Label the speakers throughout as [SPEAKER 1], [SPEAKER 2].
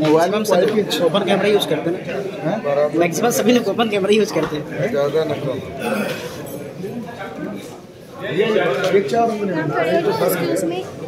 [SPEAKER 1] Mobile में सब open camera use करते हैं, मैक्सिमम सभी लोग ओपन कैमरा यूज करते हैं।
[SPEAKER 2] ज़्यादा न कम।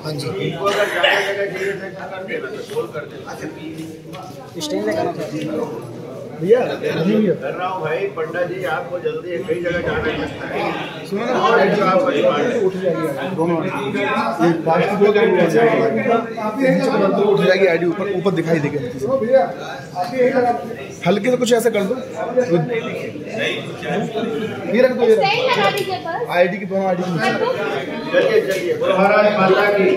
[SPEAKER 2] हाँ जी,
[SPEAKER 1] स्टैंड लगाना था
[SPEAKER 2] भैया
[SPEAKER 3] कर रहा हूँ भाई। पंडा जी आपको जल्दी कई जगह जाना है।
[SPEAKER 2] सुनो ना, उठ जाएगी दोनों, उठ जाएगी आईडी, ऊपर दिखाई देगी। हल्के से कुछ ऐसा कर दो, ये रख दो, आईडी की दोनों आईडी।
[SPEAKER 3] चलिए चलिए, महाराज माता की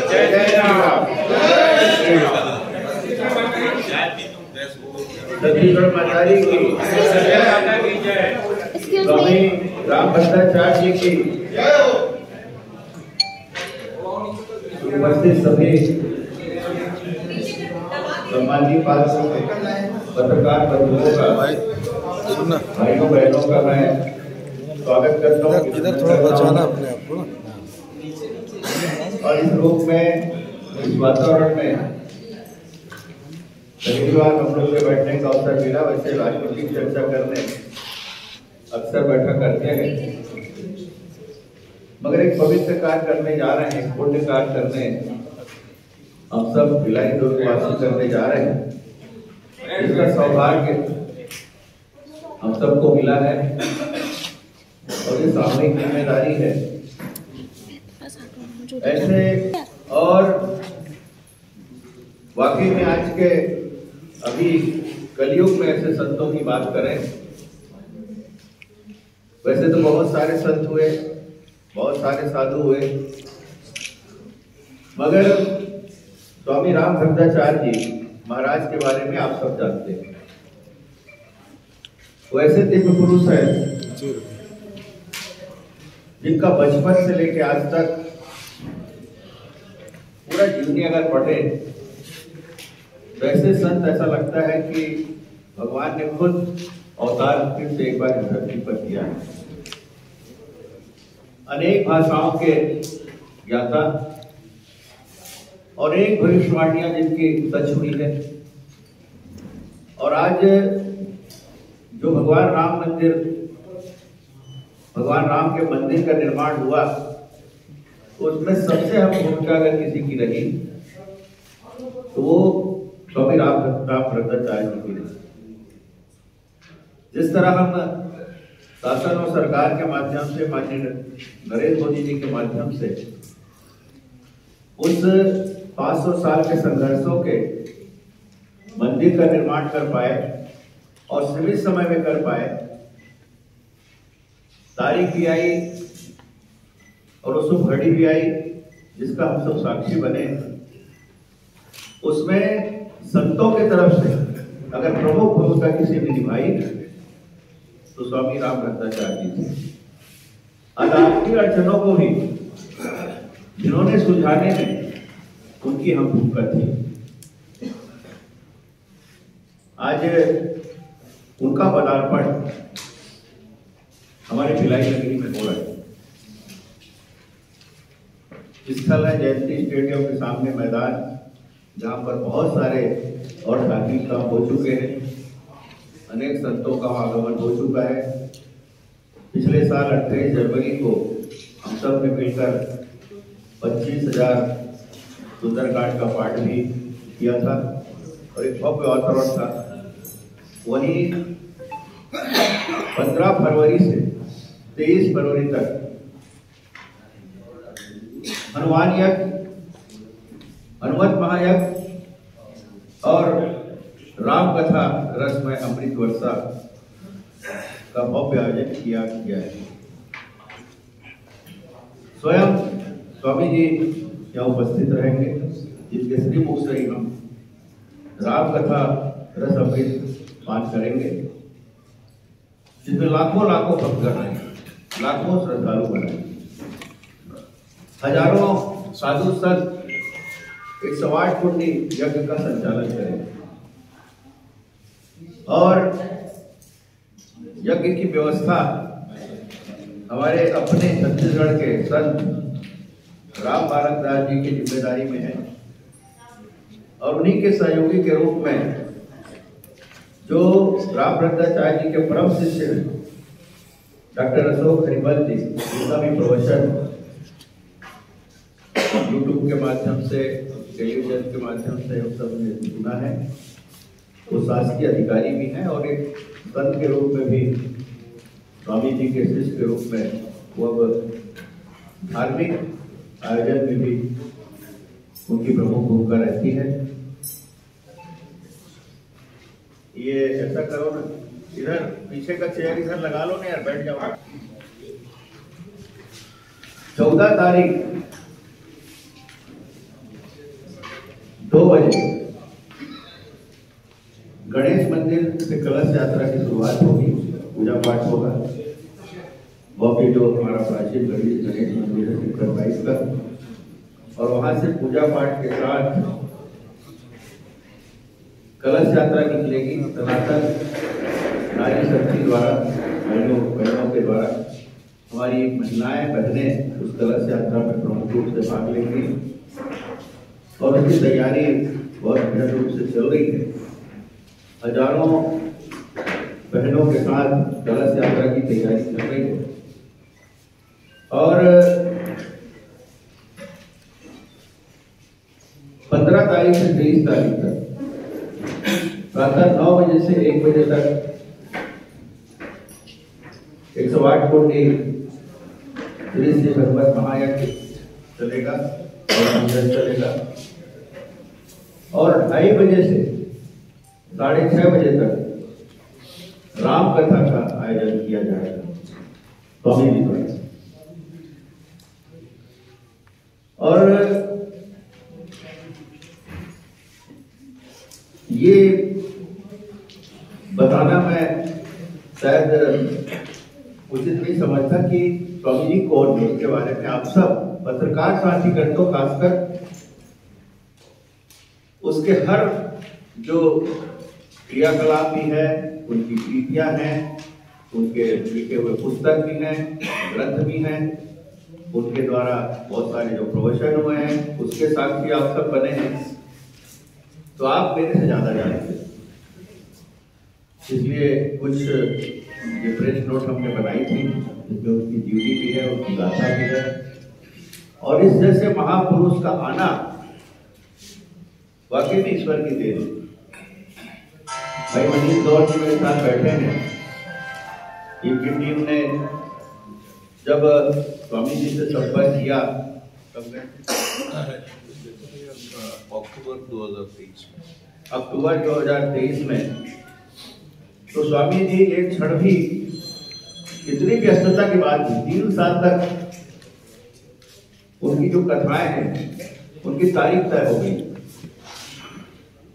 [SPEAKER 3] जय जय राम। छत्तीसगढ़ मातारी की स्वामी रामभद्राचार्य जी की, उपस्थित सभी सम्मानित पत्रकार बंधुओं का, भाइयों बहनों का मैं स्वागत करता हूँ।
[SPEAKER 2] इधर थोड़ा बचाना अपने आप को,
[SPEAKER 3] और इस रूप में, इस वातावरण में पहली बार हम लोग के बैठने का अवसर मिला। वैसे राजनीतिक चर्चा करने अक्सर बैठा करते हैं, मगर एक पवित्र कार्य करने जा रहे हैं, पुण्य कार्य करने हम सब भिलाई दुर्गवासी करने जा रहे हैं। इसका सौभाग्य हम सबको मिला है और ये सामूहिक जिम्मेदारी है। ऐसे और वाकई में आज के अभी कलयुग में ऐसे संतों की बात करें, वैसे तो बहुत सारे संत हुए, बहुत सारे साधु हुए, मगर स्वामी रामभद्राचार्य जी महाराज के बारे में आप सब जानते हैं। वो ऐसे दिव्य पुरुष है जिनका बचपन से लेकर आज तक पूरा जीवनी अगर पढ़े तो ऐसे संत ऐसा लगता है कि भगवान ने खुद अवतार फिर से एक बार इस धरती पर किया है। अनेक भाषाओं के ज्ञाता और अनेक भविष्यवाणियां जिनकी सच हुई है। और आज जो भगवान राम मंदिर, भगवान राम के मंदिर का निर्माण हुआ, उसमें सबसे अहम भूमिका अगर किसी की रही तो वो स्वामी रामभद्राचार्य जी की रही। जिस तरह हम शासन और सरकार के माध्यम से, माननीय नरेंद्र मोदी जी के माध्यम से उस 500 साल के संघर्षों के मंदिर का निर्माण कर पाए और सीमित समय में कर पाए, तारीख भी आई और उस घड़ी भी आई जिसका हम सब साक्षी बने। उसमें संतों की तरफ से अगर प्रमुख भूमिका किसी ने निभाई तो स्वामी रामभद्राचार्य जी थे। अदालती अड़चनों को भी जिन्होंने सुलझाने में उनकी हम भूमिका थी। आज उनका पदार्पण हमारे भिलाई नगरी में हो रहा है। स्थल है जयंती स्टेडियम के सामने मैदान, जहाँ पर बहुत सारे और धार्मिक काम हो चुके हैं, अनेक संतों का आगमन हो चुका है। पिछले साल 28 जनवरी को हम सब ने मिलकर 25,000 सुंदरकांड का पाठ भी किया था और एक भव्य वातावरण था। वहीं 15 फरवरी से 23 फरवरी तक हनुमान यज्ञ, हनुमत महायज्ञ और राम कथा रसमय अमृत वर्षा का भव्य आयोजन किया गया है। स्वयं स्वामी जी यहाँ उपस्थित रहेंगे, जिनके श्रीमुख से ही हम राम कथा रस अमृत पान करेंगे, जिसमें लाखों लाखों भक्तगण आएंगे, लाखों श्रद्धालु बनाएंगे, हजारों साधु संत 108 पुण्य यज्ञ का संचालन करेंगे और यज्ञ की व्यवस्था हमारे अपने छत्तीसगढ़ के संत राम भारत दास जी की जिम्मेदारी में है और उन्हीं के सहयोगी के रूप में जो राम भद्राचार्य जी के परम शिष्य हैं डॉक्टर अशोक हरिवंश जी, जिनका भी प्रवचन यूट्यूब के माध्यम से, टेलीविजन के माध्यम से हम सब ने सुना है। वो शासकीय अधिकारी भी हैं और एक संत के रूप में भी, स्वामी जी के शिष्य के रूप में वो अब धार्मिक आयोजन में भी उनकी प्रमुख भूमिका रहती है। ये ऐसा करो ना, इधर पीछे का चेयर इधर लगा लो ना यार, बैठ जाओ। 14 तारीख 2 बजे गणेश मंदिर से कलश यात्रा की शुरुआत होगी, पूजा पाठ होगा। वह भी जो हमारा प्राचीन गणेश मंदिर है शिखर 22 का, और वहां से पूजा पाठ के साथ कलश यात्रा निकलेगी। सनातन नारी शक्ति द्वारा, बहनों के द्वारा हमारी महिलाएं बहनें उस कलश यात्रा में प्रमुख रूप से भाग लेंगी और उसकी तैयारी बहुत दृढ़ रूप से चल रही है। हजारों बहनों के साथ कलश यात्रा की तैयारी चल रही है और 15 तारीख से 23 तारीख तक प्रातः 9 बजे से 1 बजे तक 108 कोटि श्री श्री भगवत महायज्ञ चलेगा और चलेगा और 2:30 बजे से 6:30 बजे तक राम कथा का आयोजन किया जाएगा स्वामी जी द्वारा। और ये बताना मैं शायद उचित नहीं समझता कि स्वामी जी कौन है, इसके बारे में आप सब पत्रकार साथीगण तो खासकर उसके हर जो क्रियाकलाप भी है, उनकी कृतियां हैं, उनके लिखे हुए पुस्तक भी हैं, ग्रंथ भी हैं, उनके द्वारा बहुत सारे जो प्रवचन हुए हैं उसके साक्षी आप सब बने हैं, तो आप मेरे से ज्यादा जानते हैं। इसलिए कुछ ये प्रेस नोट हमने बनाई थी जिसमें उसकी ड्यूटी भी है, उसकी गाथा भी है और इस जैसे महापुरुष का आना वाकई में ईश्वर की देन है। भाई मनीष दौर जी मेरे साथ बैठे हैं, इनकी टीम ने जब स्वामी जी से संपर्क किया अक्टूबर 2023 में, तो स्वामी जी एक क्षण भी इतनी व्यस्तता के बाद भी 3 साल तक उनकी जो कथाएं हैं उनकी तारीख तय हो गई,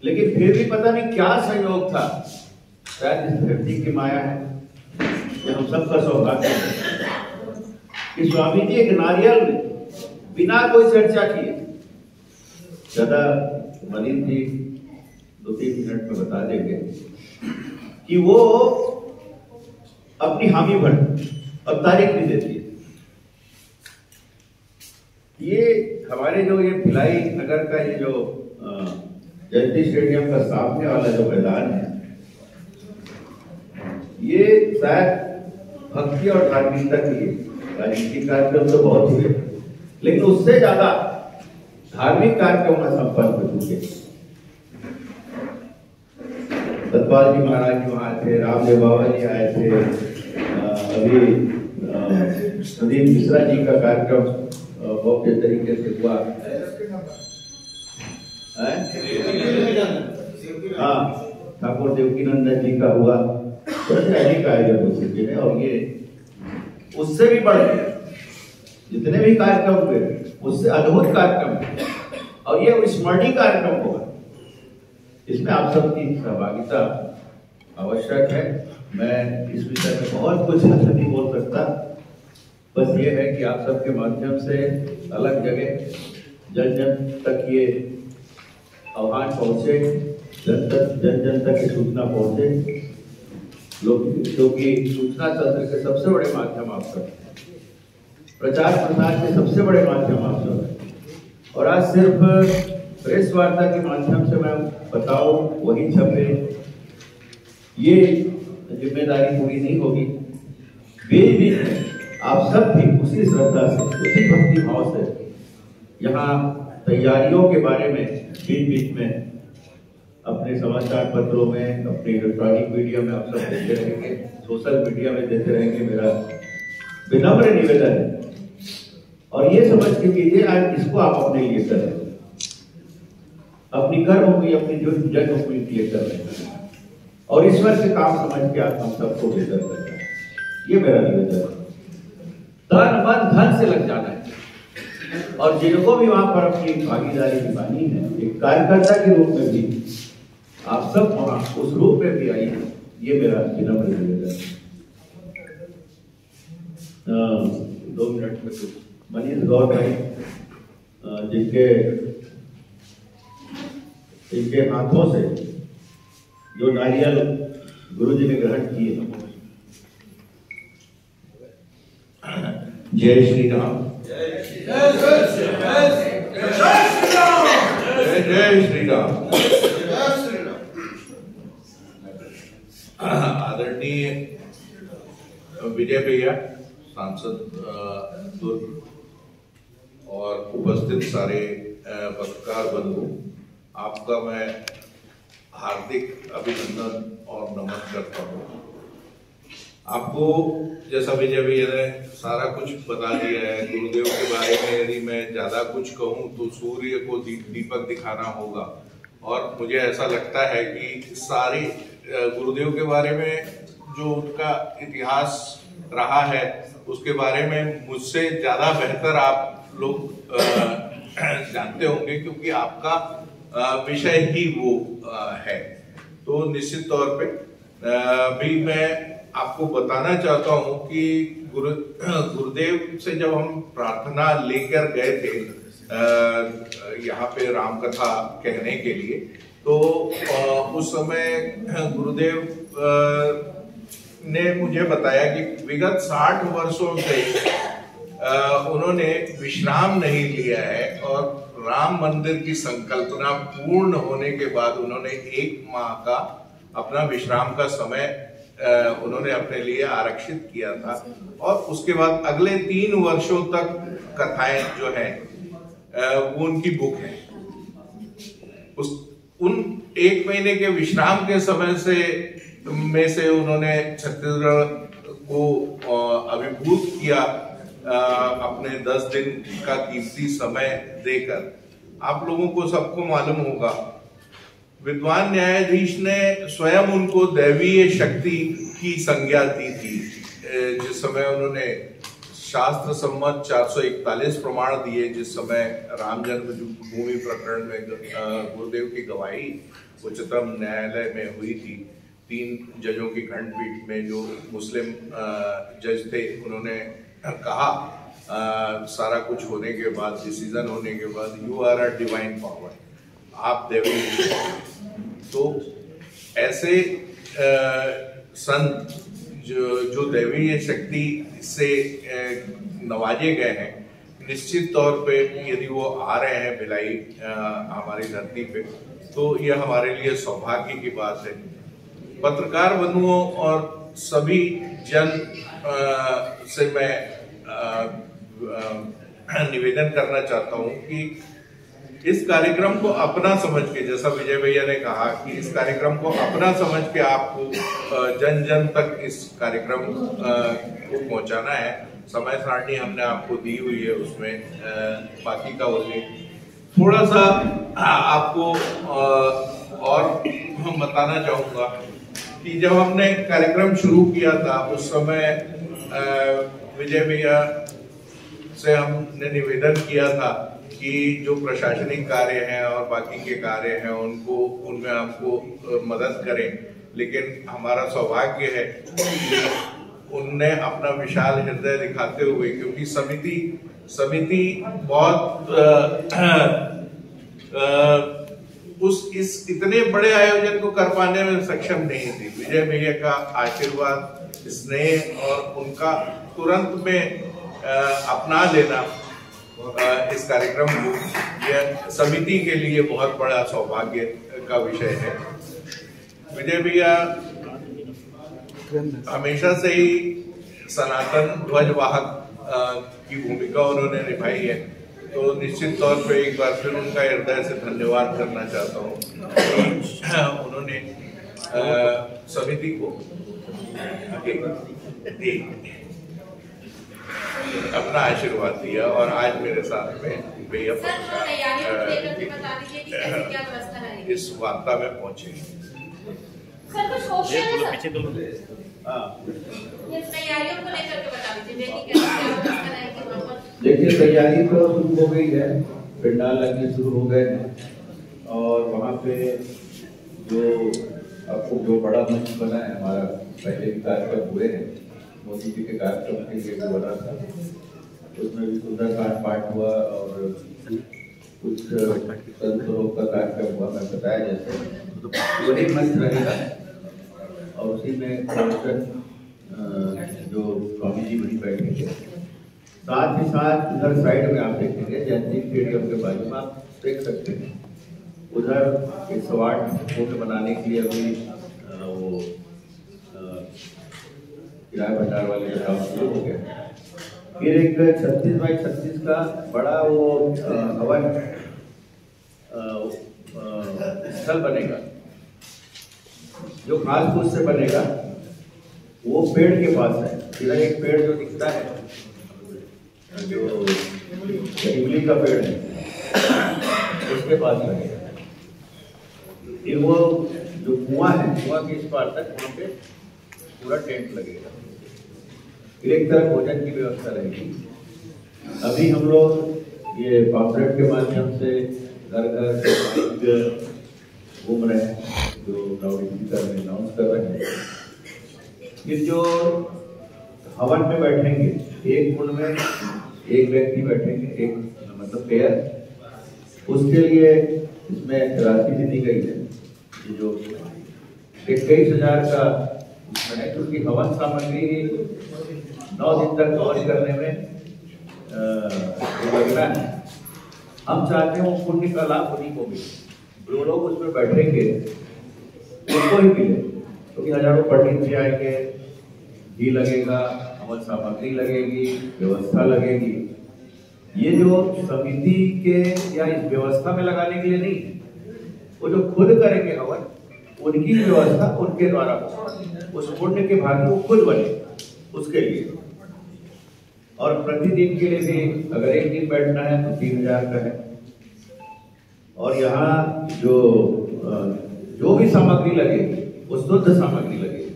[SPEAKER 3] लेकिन फिर भी पता नहीं क्या संयोग था, शायद इस धरती की माया है, ये हम सबका सौभाग्य है कि स्वामी जी एक नारियल बिना कोई चर्चा किए, ज्यादा मनीष जी 2-3 मिनट में बता देंगे कि वो अपनी हामी भर और तारीख भी देती है। ये हमारे जो ये भिलाई नगर का ये जो जयंती स्टेडियम का सामने वाला जो मैदान है, ये शायद भक्ति और धार्मिकता की राजनीतिक कार्यक्रम तो बहुत हुए, लेकिन उससे ज्यादा धार्मिक कार्यक्रम का संपर्क में जुटे। सतपाल जी महाराज जी वहां थे, रामदेव बाबा जी आए थे, अभी सुदीप मिश्रा जी का कार्यक्रम बहुत अच्छे तरीके से हुआ। हाँ, ठाकुर देवकीनंदन जी का हुआ, तो अनेक आयोजन हो चुके हैं और ये उससे भी बढ़ गए, जितने भी कार्यक्रम हुए उससे अद्भुत कार्यक्रम और ये स्मरणीय कार्यक्रम होगा। इसमें आप सबकी सहभागिता आवश्यक है। मैं इस विषय में बहुत कुछ नहीं बोल सकता, बस ये है कि आप सबके माध्यम से अलग जगह जन जन तक ये आह्वान पहुंचे, जन जन तक ये सूचना पहुंचे, क्योंकि सूचना तंत्र के सबसे बड़े माध्यम आप सब, प्रचार प्रसार के सबसे बड़े माध्यम आप सब और आज सिर्फ प्रेस वार्ता के माध्यम से मैं बताऊं वही छपे, ये जिम्मेदारी पूरी नहीं होगी। बीच बीच में आप सब भी उसी श्रद्धा से, उसी भक्ति भाव से यहाँ तैयारियों के बारे में बीच बीच में अपने समाचार पत्रों में, अपने इलेक्ट्रॉनिक मीडिया में आप सब देते रहेंगे, सोशल मीडिया में देते रहेंगे। मेरा विनम्र निवेदन है और ये समझ के कीजिए, आज इसको आप अपने लिए कर रहे हैं, अपनी कर्म की, अपनी जो जन्मभूमि के लिए कर रहे हैं और ईश्वर के काम समझ के आप हम सबको बेहतर करना है, ये मेरा निवेदन है। तन मन धन से लग जाना है और जिनको भी वहां पर अपनी भागीदारी निभानी है, एक कार्यकर्ता के रूप में भी आप सब वहां उस रूप में भी आइए, ये मेरा विनम्र निवेदन है। 2 मिनट में कुछ मनीष गौर भाई, जिनके हाथों से जो नारियल गुरुजी ने ग्रहण किए। जय श्री राम, जय श्री राम। आदरणीय विजय भैया, सांसद दुर्ग और उपस्थित सारे पत्रकार बंधु, आपका मैं हार्दिक अभिनंदन और नमन करता हूँ। आपको जैसा विजय भैया ने सारा कुछ बता दिया है गुरुदेव के बारे में, यदि मैं ज्यादा कुछ कहूँ तो सूर्य को दीपक दिखाना होगा और मुझे ऐसा लगता है कि सारे गुरुदेव के बारे में जो उनका इतिहास रहा है उसके बारे में मुझसे ज्यादा बेहतर आप लोग जानते होंगे, क्योंकि आपका विषय ही वो है। तो निश्चित तौर पे भी मैं आपको बताना चाहता हूं कि गुरुदेव से जब हम प्रार्थना लेकर गए थे यहाँ पे राम कथा कहने के लिए, तो उस समय गुरुदेव ने मुझे बताया कि विगत 60 वर्षों से उन्होंने विश्राम नहीं लिया है और राम मंदिर की संकल्पना पूर्ण होने के बाद उन्होंने 1 माह का अपना विश्राम का समय उन्होंने अपने लिए आरक्षित किया था और उसके बाद अगले 3 वर्षों तक कथाएं जो है वो उनकी बुक है। उन 1 महीने के विश्राम के समय से उन्होंने छत्तीसगढ़ को अभिभूत किया अपने 10 दिन का कीमती समय देकर। आप लोगों को सबको मालूम होगा, विद्वान न्यायाधीश ने स्वयं उनको दैवीय शक्ति की संज्ञा दी थी, जिस समय उन्होंने शास्त्र सम्मत 441 प्रमाण दिए, जिस समय राम जन्मभूमि प्रकरण में गुरुदेव की गवाही उच्चतम न्यायालय में हुई थी। 3 जजों की खंडपीठ में जो मुस्लिम जज थे, उन्होंने कहा सारा कुछ होने के बाद, डिसीजन होने के बाद, you are a divine power, आप देवी। तो ऐसे संत जो दैवीय शक्ति से नवाजे गए हैं, निश्चित तौर पे यदि वो आ रहे हैं भिलाई हमारी धरती पे, तो यह हमारे लिए सौभाग्य की बात है। पत्रकार बंधुओं और सभी जन से मैं निवेदन करना चाहता हूं कि इस कार्यक्रम को अपना समझ के, जैसा विजय भैया ने कहा कि इस कार्यक्रम को अपना समझ के आपको जन जन तक इस कार्यक्रम को पहुंचाना है। समय सारणी हमने आपको दी हुई है, उसमें बाकी का थोड़ा सा आपको और बताना चाहूंगा कि जब हमने कार्यक्रम शुरू किया था उस समय विजय भैया से हमने निवेदन किया था कि जो प्रशासनिक कार्य हैं और बाकी के कार्य हैं उनमें आपको मदद करें, लेकिन हमारा सौभाग्य है कि उनने अपना विशाल हृदय दिखाते हुए, क्योंकि समिति बहुत इस इतने बड़े आयोजन को कर पाने में सक्षम नहीं थी। विजय भैया का आशीर्वाद, स्नेह और उनका तुरंत में अपना लेना इस कार्यक्रम को
[SPEAKER 4] यह समिति के लिए बहुत बड़ा सौभाग्य का विषय है। विजय भैया हमेशा से ही सनातन ध्वजवाहक की भूमिका उन्होंने निभाई है, तो निश्चित तौर पे एक बार फिर उनका हृदय से धन्यवाद करना चाहता हूँ। उन्होंने समिति को अपना आशीर्वाद दिया और आज मेरे साथ में भैया इस वार्ता में पहुंचे।
[SPEAKER 3] देखिए, तैयारी तो शुरू हो गई है, पंडाल लगने शुरू हो गए हैं और वहाँ पे जो बड़ा मंच बना है, हमारा पहले भी कार्यक्रम हुए हैं, मोदी जी के कार्यक्रम के लिए भी बना था, उसमें भी सुंदरकांड पाठ हुआ और कुछ संतों का कार्यक्रम हुआ। मैं बताया जैसे वही मंच रहेगा और उसी में जो स्वामी जी वहीं बैठेंगे। साथ ही साथ इधर साइड में आप देखेंगे जयंती स्टेडियम के बाजू में आप देख सकते हैं, उधर 108 फुट बनाने के लिए अभी वो किराया भंडार वाले का काम शुरू हो गया। फिर एक 36 बाई 36 का बड़ा वो हवन स्थल बनेगा, जो घास फूस से बनेगा, वो पेड़ के पास है। इधर एक पेड़ जो दिखता है, जो इमली का पेड़ है, उसके पास लगेगा। फिर वो जो कुआं है, कुआं के इस पार तक वहाँ पे पूरा टेंट लगेगा। फिर एक तरफ भोजन की व्यवस्था रहेगी। अभी हम लोग ये पॉम्पलेट के माध्यम से घर घर घूम रहे हैं, जो लाउड स्पीकर में अनाउंस कर रहे हैं। फिर जो हवन में बैठेंगे, एक कुंड में एक व्यक्ति बैठेंगे, एक मतलब पेयर, उसके लिए इसमें राशि भी दी गई है, जो 21,000 का उसमें है, क्योंकि हवन सामग्री 9 दिन तक कवर करने में लगना है। हम चाहते हैं वो पुण्य का लाभ उन्हीं को मिले, जो लोग उसमें बैठेंगे उनको ही मिले, क्योंकि हजारों पंडित जी आएंगे, घी लगेगा, हवन सामग्री लगेगी, व्यवस्था लगेगी। ये जो समिति के या इस व्यवस्था में लगाने के लिए नहीं है, वो जो खुद करेंगे हवन, उनकी व्यवस्था उनके द्वारा उस पुण्य के भागी वो खुद बने, उसके लिए। और प्रतिदिन के लिए भी अगर एक दिन बैठना है तो 3,000 का है। और यहाँ जो भी सामग्री लगेगी वो शुद्ध सामग्री लगेगी।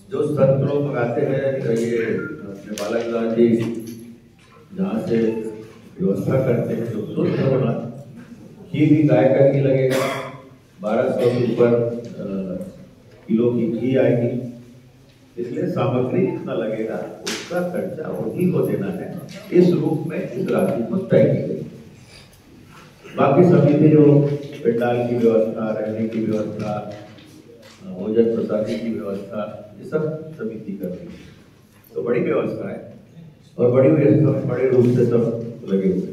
[SPEAKER 3] जो संत लोग मंगाते हैं, ये अपने बालाजी जी जहाँ से व्यवस्था करते हैं, जो शुद्ध होना, घी भी गाय का घी लगेगा, 1200 के ऊपर किलो की घी आएगी। इसलिए सामग्री जितना लगेगा उसका खर्चा उन्हीं को देना है। इस रूप में इस राशि को तय की गई। बाकी समिति जो पंडाल की व्यवस्था, रहने की व्यवस्था, भोजन प्रसादी की व्यवस्था, ये सब समिति कर रही है। तो बड़ी व्यवस्था है और बड़ी व्यवस्था बड़े रूप से सब लगे हुए।